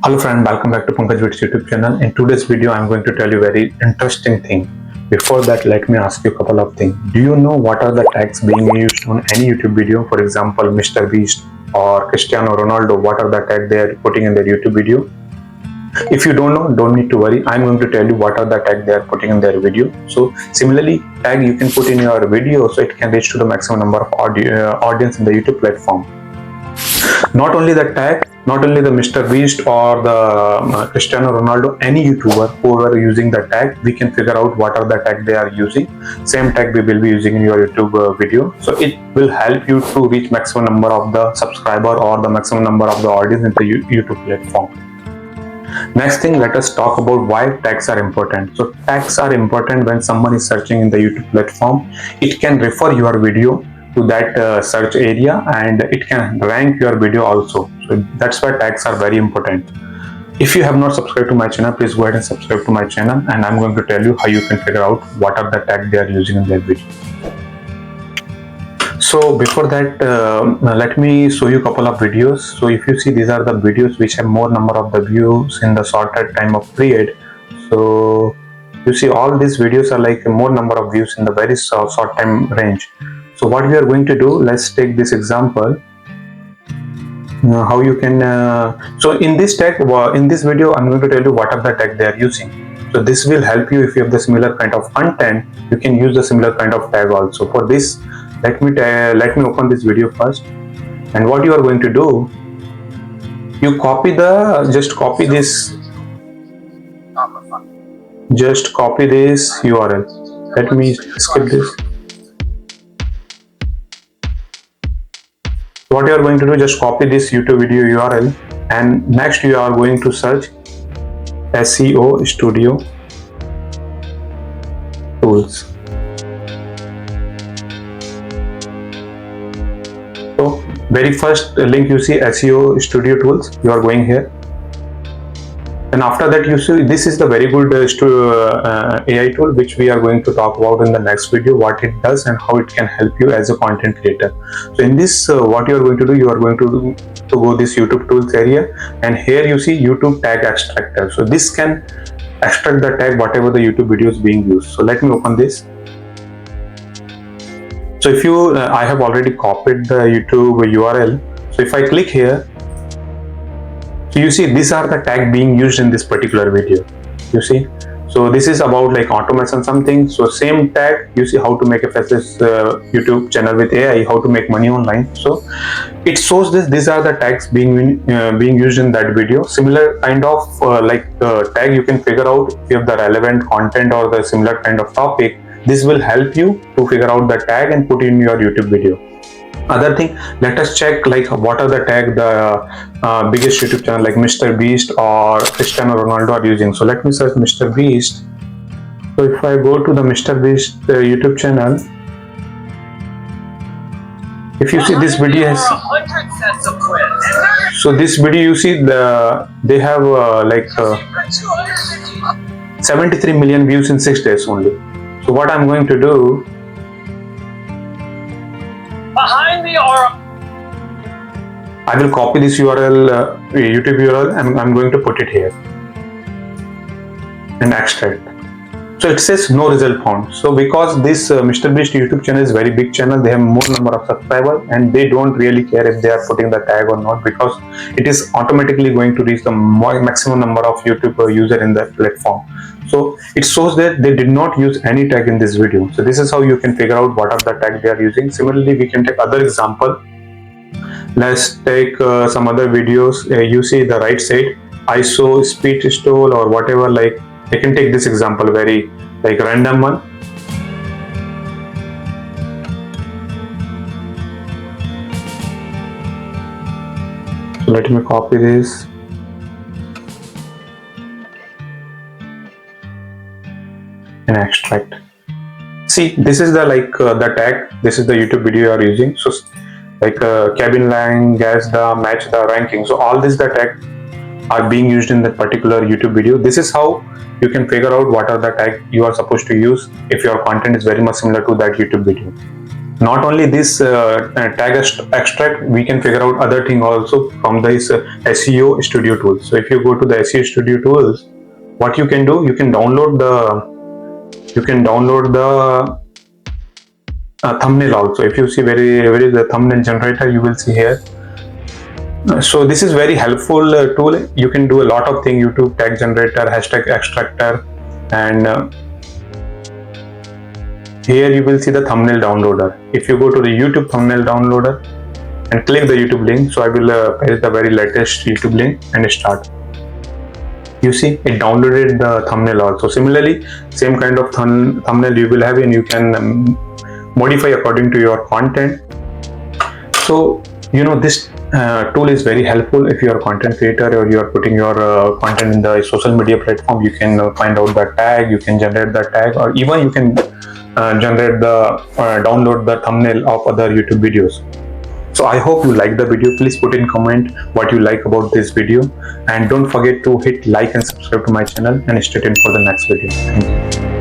Hello friend, welcome back to Pankaj Vid's YouTube channel. In today's video, I'm going to tell you a very interesting thing. Before that, let me ask you a couple of things. Do you know what are the tags being used on any YouTube video? For example, Mr. Beast or Cristiano Ronaldo, what are the tags they are putting in their YouTube video? If you don't know, don't need to worry. I'm going to tell you what are the tags they are putting in their video. So similarly, tag you can put in your video so it can reach to the maximum number of audience in the YouTube platform. Not only the tag, not only the Mr. Beast or the Cristiano Ronaldo, any YouTuber who are using the tag, we can figure out what are the tag they are using. Same tag we will be using in your YouTube video. So it will help you to reach maximum number of the subscriber or the maximum number of the audience in the YouTube platform. Next thing, let us talk about why tags are important. So tags are important when someone is searching in the YouTube platform. It can refer your video to that search area and it can rank your video also. So that's why tags are very important. If you have not subscribed to my channel, please go ahead and subscribe to my channel, and I'm going to tell you how you can figure out what are the tags they are using in their video. So before that, let me show you a couple of videos. So if you see, these are the videos which have more number of the views in the shorter time of period. So you see all these videos are like more number of views in the very short time range. So what we are going to do, let's take this example. How you can so in this tag, in this video, I'm going to tell you what are the tag they are using. So this will help you if you have the similar kind of content. You can use the similar kind of tag also. For this, let me open this video first. And what you are going to do, you just copy this URL. Let me skip this. What you are going to do, just copy this YouTube video URL, and next you are going to search SEO Studio Tools. So very first link you see, SEO Studio Tools, you are going here. And after that, you see this is the very good AI tool which we are going to talk about in the next video, what it does and how it can help you as a content creator. So in this, what you are going to do, you are going to go this YouTube tools area, and here you see YouTube tag extractor. So this can extract the tag whatever the YouTube video is being used. So let me open this. So if you, I have already copied the YouTube URL. So if I click here, so you see these are the tag being used in this particular video. You see, so this is about like automation something. So same tag, you see how to make a fastest YouTube channel with AI, how to make money online. So it shows this. These are the tags being used in that video. Similar kind of tag you can figure out if you have the relevant content or the similar kind of topic. This will help you to figure out the tag and put in your YouTube video. Other thing, let us check like what are the tag the biggest YouTube channel like Mr. Beast or Cristiano Ronaldo are using. So let me search Mr. Beast. So if I go to the Mr. Beast YouTube channel, if you see this video has, so this video you see they have 73 million views in 6 days only. So what I'm going to do, I will copy this URL, YouTube URL, and I'm going to put it here and extract. So it says no result found. So because this Mr. Beast YouTube channel is very big channel, they have more number of subscribers and they don't really care if they are putting the tag or not, because it is automatically going to reach the maximum number of YouTube user in the platform. So it shows that they did not use any tag in this video. So this is how you can figure out what are the tags they are using. Similarly, we can take other example. Let's take some other videos. You see the right side, ISO, speed stole or whatever. Like I can take this example, very like random one. So let me copy this. And extract. See, this is the the tag. This is the YouTube video you are using. So like cabin line, guess the, match the, ranking. So all these the tag are being used in that particular YouTube video. This is how you can figure out what are the tag you are supposed to use if your content is very much similar to that YouTube video. Not only this tag extract, we can figure out other thing also from this SEO studio tools. So if you go to the SEO studio tools, what you can do, you can download the thumbnail also. If you see where is the thumbnail generator, you will see here. So this is very helpful tool. You can do a lot of things: YouTube tag generator, hashtag extractor, and here you will see the thumbnail downloader. If you go to the YouTube thumbnail downloader and click the YouTube link, so I will paste the very latest YouTube link and start. You see it downloaded the thumbnail also. Similarly, same kind of thumbnail you will have, and you can modify according to your content. So this tool is very helpful if you are a content creator or you are putting your content in the social media platform. You can find out the tag, you can generate the tag, or even you can download the thumbnail of other YouTube videos. So I hope you like the video. Please put in comment what you like about this video, and don't forget to hit like and subscribe to my channel, and stay tuned for the next video. Thank you.